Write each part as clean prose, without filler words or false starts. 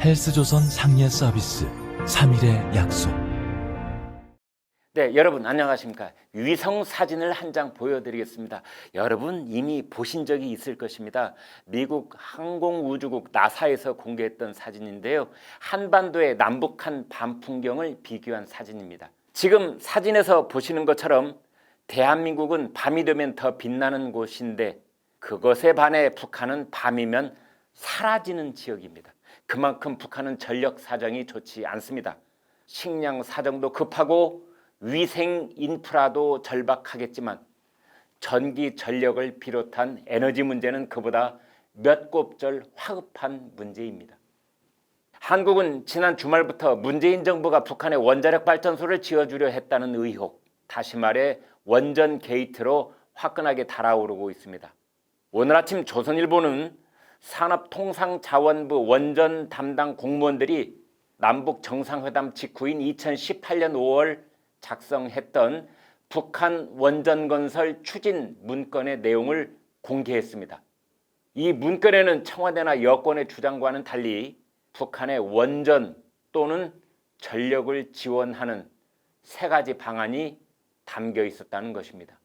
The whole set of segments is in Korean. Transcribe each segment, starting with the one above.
헬스조선 상례 서비스 3일의 약속. 네, 여러분 안녕하십니까? 위성 사진을 한 장 보여드리겠습니다. 여러분 이미 보신 적이 있을 것입니다. 미국 항공우주국 나사에서 공개했던 사진인데요. 한반도의 남북한 밤 풍경을 비교한 사진입니다. 지금 사진에서 보시는 것처럼 대한민국은 밤이 되면 더 빛나는 곳인데 그것에 반해 북한은 밤이면 사라지는 지역입니다. 그만큼 북한은 전력 사정이 좋지 않습니다. 식량 사정도 급하고 위생 인프라도 절박하겠지만 전기 전력을 비롯한 에너지 문제는 그보다 몇 곱절 화급한 문제입니다. 한국은 지난 주말부터 문재인 정부가 북한에 원자력 발전소를 지어주려 했다는 의혹, 다시 말해 원전 게이트로 화끈하게 달아오르고 있습니다. 오늘 아침 조선일보는 산업통상자원부 원전 담당 공무원들이 남북 정상회담 직후인 2018년 5월 작성했던 북한 원전 건설 추진 문건의 내용을 공개했습니다. 이 문건에는 청와대나 여권의 주장과는 달리 북한의 원전 또는 전력을 지원하는 세 가지 방안이 담겨 있었다는 것입니다.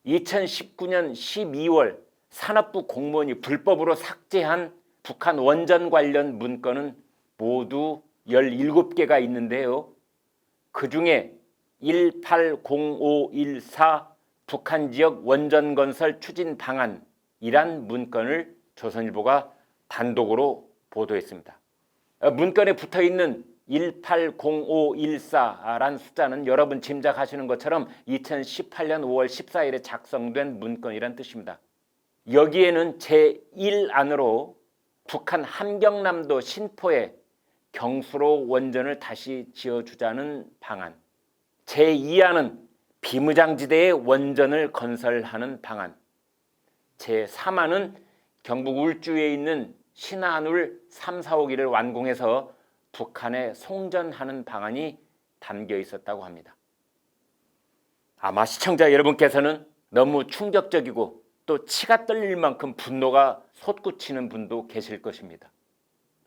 2019년 12월 산업부 공무원이 불법으로 삭제한 북한 원전 관련 문건은 모두 17개가 있는데요. 그 중에 180514 북한 지역 원전 건설 추진 방안이란 문건을 조선일보가 단독으로 보도했습니다. 문건에 붙어있는 180514란 숫자는 여러분 짐작하시는 것처럼 2018년 5월 14일에 작성된 문건이란 뜻입니다. 여기에는 제1안으로 북한 함경남도 신포에 경수로 원전을 다시 지어주자는 방안, 제2안은 비무장지대에 원전을 건설하는 방안, 제3안은 경북 울주에 있는 신한울 3, 4호기를 완공해서 북한에 송전하는 방안이 담겨 있었다고 합니다. 아마 시청자 여러분께서는 너무 충격적이고 또 치가 떨릴 만큼 분노가 솟구치는 분도 계실 것입니다.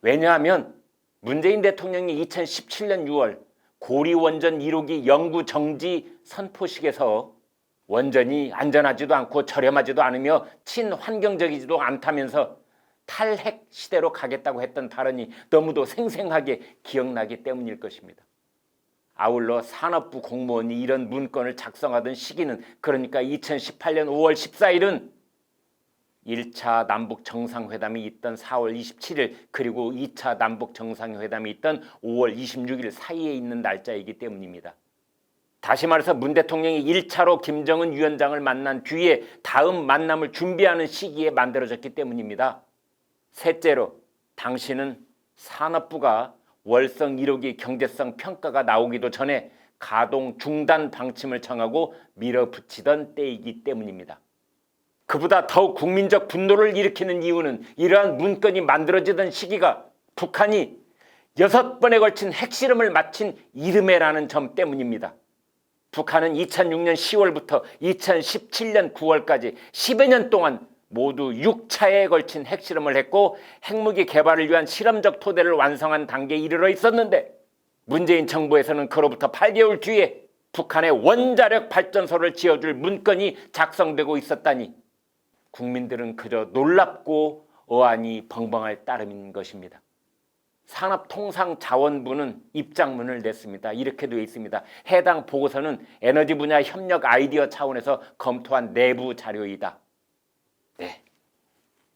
왜냐하면 문재인 대통령이 2017년 6월 고리원전 1호기 영구 정지 선포식에서 원전이 안전하지도 않고 저렴하지도 않으며 친환경적이지도 않다면서 탈핵 시대로 가겠다고 했던 발언이 너무도 생생하게 기억나기 때문일 것입니다. 아울러 산업부 공무원이 이런 문건을 작성하던 시기는 그러니까 2018년 5월 14일은 1차 남북 정상회담이 있던 4월 27일 그리고 2차 남북 정상회담이 있던 5월 26일 사이에 있는 날짜이기 때문입니다. 다시 말해서 문 대통령이 1차로 김정은 위원장을 만난 뒤에 다음 만남을 준비하는 시기에 만들어졌기 때문입니다. 셋째로 당시는 산업부가 월성 1호기 경제성 평가가 나오기도 전에 가동 중단 방침을 정하고 밀어붙이던 때이기 때문입니다. 그보다 더욱 국민적 분노를 일으키는 이유는 이러한 문건이 만들어지던 시기가 북한이 6번에 걸친 핵실험을 마친 이듬해라는 점 때문입니다. 북한은 2006년 10월부터 2017년 9월까지 10여 년 동안 모두 6차에 걸친 핵실험을 했고 핵무기 개발을 위한 실험적 토대를 완성한 단계에 이르러 있었는데 문재인 정부에서는 그로부터 8개월 뒤에 북한의 원자력 발전소를 지어줄 문건이 작성되고 있었다니 국민들은 그저 놀랍고 어안이 벙벙할 따름인 것입니다. 산업통상자원부는 입장문을 냈습니다. 이렇게 되어 있습니다. 해당 보고서는 에너지 분야 협력 아이디어 차원에서 검토한 내부 자료이다. 네.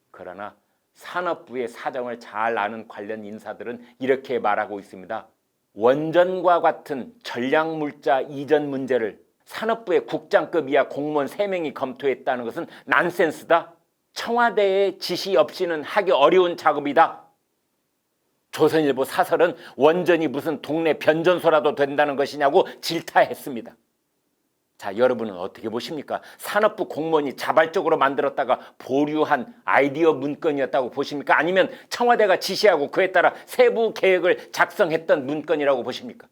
그러나 산업부의 사정을 잘 아는 관련 인사들은 이렇게 말하고 있습니다. 원전과 같은 전략물자 이전 문제를 산업부의 국장급 이하 공무원 3명이 검토했다는 것은 난센스다. 청와대의 지시 없이는 하기 어려운 작업이다. 조선일보 사설은 원전이 무슨 동네 변전소라도 된다는 것이냐고 질타했습니다. 자, 여러분은 어떻게 보십니까? 산업부 공무원이 자발적으로 만들었다가 보류한 아이디어 문건이었다고 보십니까? 아니면 청와대가 지시하고 그에 따라 세부 계획을 작성했던 문건이라고 보십니까?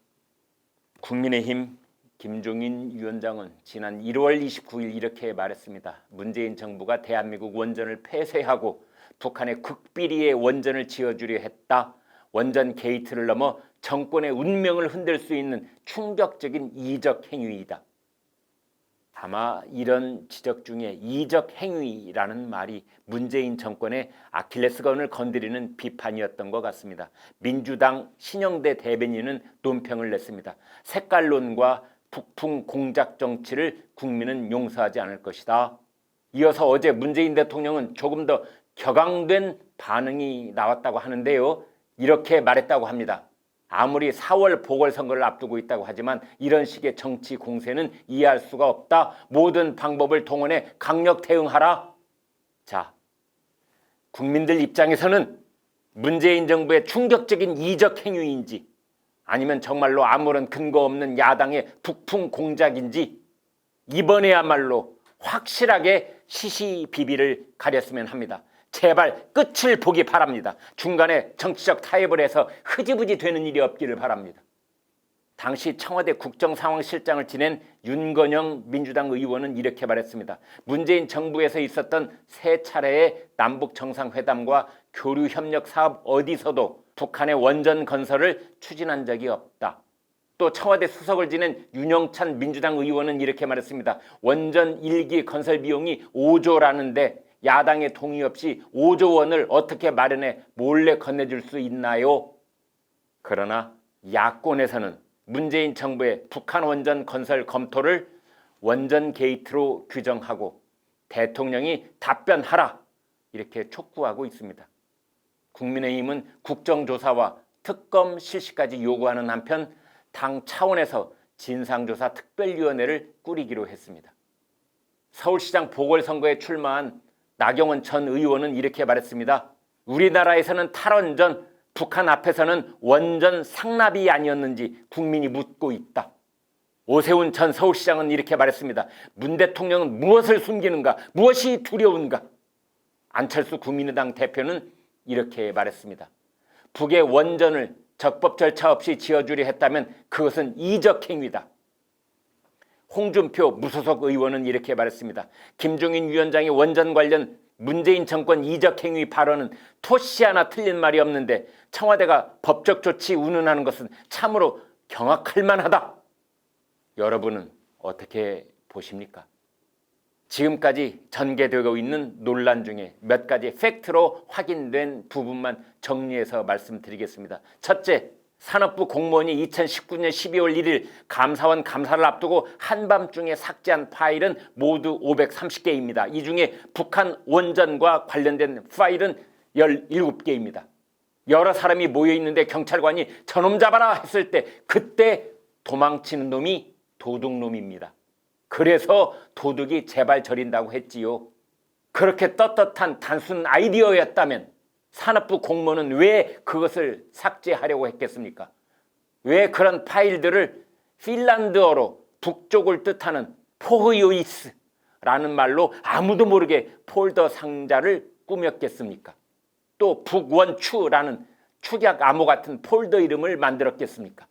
국민의힘 김종인 위원장은 지난 1월 29일 이렇게 말했습니다. 문재인 정부가 대한민국 원전을 폐쇄하고 북한의 극비리의 원전을 지어주려 했다. 원전 게이트를 넘어 정권의 운명을 흔들 수 있는 충격적인 이적 행위이다. 아마 이런 지적 중에 이적 행위라는 말이 문재인 정권의 아킬레스건을 건드리는 비판이었던 것 같습니다. 민주당 신영대 대변인은 논평을 냈습니다. 색깔론과 북풍 공작 정치를 국민은 용서하지 않을 것이다. 이어서 어제 문재인 대통령은 조금 더 격앙된 반응이 나왔다고 하는데요. 이렇게 말했다고 합니다. 아무리 4월 보궐선거를 앞두고 있다고 하지만 이런 식의 정치 공세는 이해할 수가 없다. 모든 방법을 동원해 강력 대응하라. 자, 국민들 입장에서는 문재인 정부의 충격적인 이적 행위인지 아니면 정말로 아무런 근거 없는 야당의 북풍 공작인지 이번에야말로 확실하게 시시비비를 가렸으면 합니다. 제발 끝을 보기 바랍니다. 중간에 정치적 타협을 해서 흐지부지 되는 일이 없기를 바랍니다. 당시 청와대 국정상황실장을 지낸 윤건영 민주당 의원은 이렇게 말했습니다. 문재인 정부에서 있었던 세 차례의 남북 정상회담과 교류협력 사업 어디서도 북한의 원전 건설을 추진한 적이 없다. 또 청와대 수석을 지낸 윤영찬 민주당 의원은 이렇게 말했습니다. 원전 1기 건설 비용이 5조라는데 야당의 동의 없이 5조 원을 어떻게 마련해 몰래 건네줄 수 있나요? 그러나 야권에서는 문재인 정부의 북한 원전 건설 검토를 원전 게이트로 규정하고 대통령이 답변하라 이렇게 촉구하고 있습니다. 국민의힘은 국정조사와 특검 실시까지 요구하는 한편 당 차원에서 진상조사 특별위원회를 꾸리기로 했습니다. 서울시장 보궐선거에 출마한 나경원 전 의원은 이렇게 말했습니다. 우리나라에서는 탈원전, 북한 앞에서는 원전 상납이 아니었는지 국민이 묻고 있다. 오세훈 전 서울시장은 이렇게 말했습니다. 문 대통령은 무엇을 숨기는가? 무엇이 두려운가? 안철수 국민의당 대표는 이렇게 말했습니다. 북의 원전을 적법 절차 없이 지어주려 했다면 그것은 이적 행위다. 홍준표 무소속 의원은 이렇게 말했습니다. 김종인 위원장의 원전 관련 문재인 정권 이적 행위 발언은 토시 하나 틀린 말이 없는데 청와대가 법적 조치 운운하는 것은 참으로 경악할 만하다. 여러분은 어떻게 보십니까? 지금까지 전개되고 있는 논란 중에 몇 가지 팩트로 확인된 부분만 정리해서 말씀드리겠습니다. 첫째, 산업부 공무원이 2019년 12월 1일 감사원 감사를 앞두고 한밤중에 삭제한 파일은 모두 530개입니다. 이 중에 북한 원전과 관련된 파일은 17개입니다. 여러 사람이 모여있는데 경찰관이 저놈 잡아라 했을 때 그때 도망치는 놈이 도둑놈입니다. 그래서 도둑이 제발 저린다고 했지요. 그렇게 떳떳한 단순 아이디어였다면 산업부 공무원은 왜 그것을 삭제하려고 했겠습니까? 왜 그런 파일들을 핀란드어로 북쪽을 뜻하는 포흐요이스라는 말로 아무도 모르게 폴더 상자를 꾸몄겠습니까? 또 북원추라는 축약 암호 같은 폴더 이름을 만들었겠습니까?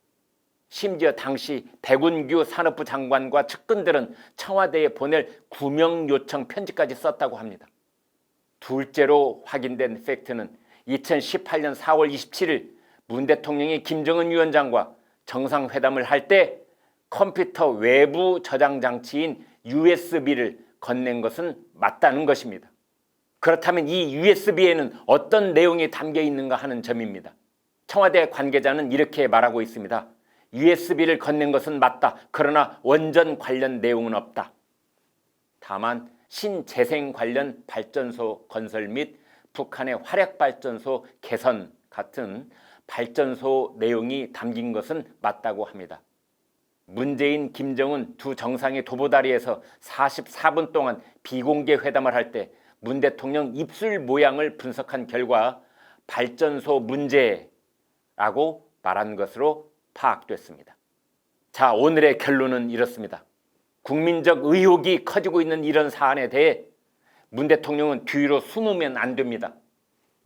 심지어 당시 백운규 산업부 장관과 측근들은 청와대에 보낼 구명 요청 편지까지 썼다고 합니다. 둘째로 확인된 팩트는 2018년 4월 27일 문 대통령이 김정은 위원장과 정상회담을 할 때 컴퓨터 외부 저장 장치인 USB를 건넨 것은 맞다는 것입니다. 그렇다면 이 USB에는 어떤 내용이 담겨 있는가 하는 점입니다. 청와대 관계자는 이렇게 말하고 있습니다. USB를 건넨 것은 맞다. 그러나 원전 관련 내용은 없다. 다만 신재생 관련 발전소 건설 및 북한의 화력발전소 개선 같은 발전소 내용이 담긴 것은 맞다고 합니다. 문재인, 김정은 두 정상의 도보다리에서 44분 동안 비공개 회담을 할 때 문 대통령 입술 모양을 분석한 결과 발전소 문제라고 말한 것으로 파악됐습니다. 자, 오늘의 결론은 이렇습니다. 국민적 의혹이 커지고 있는 이런 사안에 대해 문 대통령은 뒤로 숨으면 안 됩니다.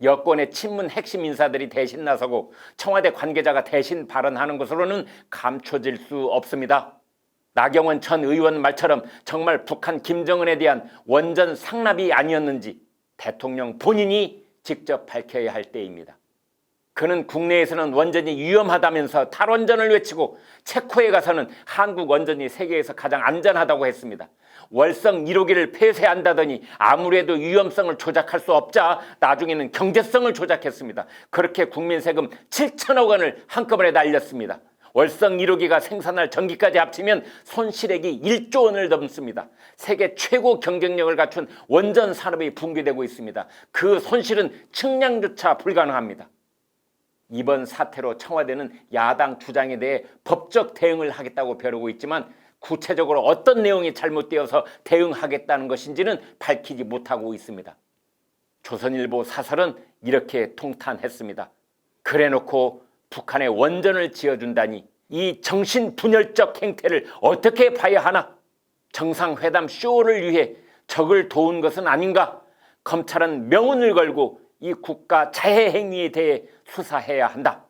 여권의 친문 핵심 인사들이 대신 나서고 청와대 관계자가 대신 발언하는 것으로는 감춰질 수 없습니다. 나경원 전 의원 말처럼 정말 북한 김정은에 대한 원전 상납이 아니었는지 대통령 본인이 직접 밝혀야 할 때입니다. 그는 국내에서는 원전이 위험하다면서 탈원전을 외치고 체코에 가서는 한국 원전이 세계에서 가장 안전하다고 했습니다. 월성 1호기를 폐쇄한다더니 아무래도 위험성을 조작할 수 없자 나중에는 경제성을 조작했습니다. 그렇게 국민 세금 7천억 원을 한꺼번에 날렸습니다. 월성 1호기가 생산할 전기까지 합치면 손실액이 1조 원을 넘습니다. 세계 최고 경쟁력을 갖춘 원전 산업이 붕괴되고 있습니다. 그 손실은 측량조차 불가능합니다. 이번 사태로 청와대는 야당 주장에 대해 법적 대응을 하겠다고 벼르고 있지만 구체적으로 어떤 내용이 잘못되어서 대응하겠다는 것인지는 밝히지 못하고 있습니다. 조선일보 사설은 이렇게 통탄했습니다. 그래놓고 북한에 원전을 지어준다니 이 정신분열적 행태를 어떻게 봐야 하나? 정상회담 쇼를 위해 적을 도운 것은 아닌가? 검찰은 명운을 걸고 이 국가 자해 행위에 대해 수사해야 한다.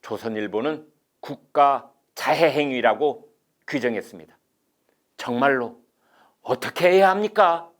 조선일보는 국가 자해 행위라고 규정했습니다. 정말로 어떻게 해야 합니까?